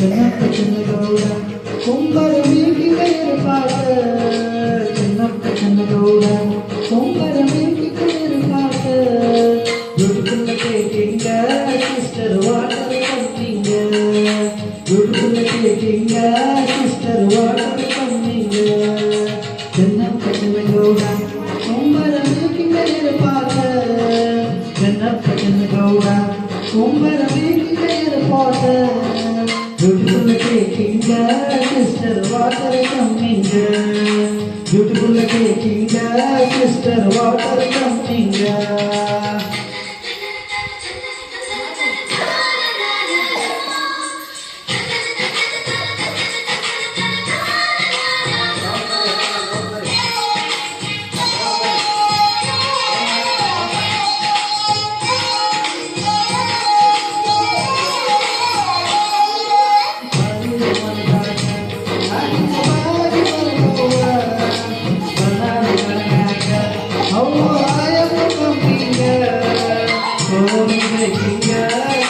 ಚೆನ್ನಪ್ಪ ಚೆನ್ನಗೌಡ ಕುಂಬರ ಮೇಕಿಗೆಯರ ಪಾಟ ಚೆನ್ನಪ್ಪ ಚೆನ್ನಗೌಡ ಕುಂಬರ ಮೇಕಿಗೆಯರ ಪಾಟ beautiful taking sister water coming beautiful taking sister water coming Chennappa Chennagowda ಕುಂಬರ ಮೇಕಿಗೆಯರ ಪಾಟ ಚೆನ್ನಪ್ಪ ಚೆನ್ನಗೌಡ ಕುಂಬರ ಮೇಕಿಗೆಯರ ಪಾಟ Beautiful taking the sister water coming Beautiful taking the sister water coming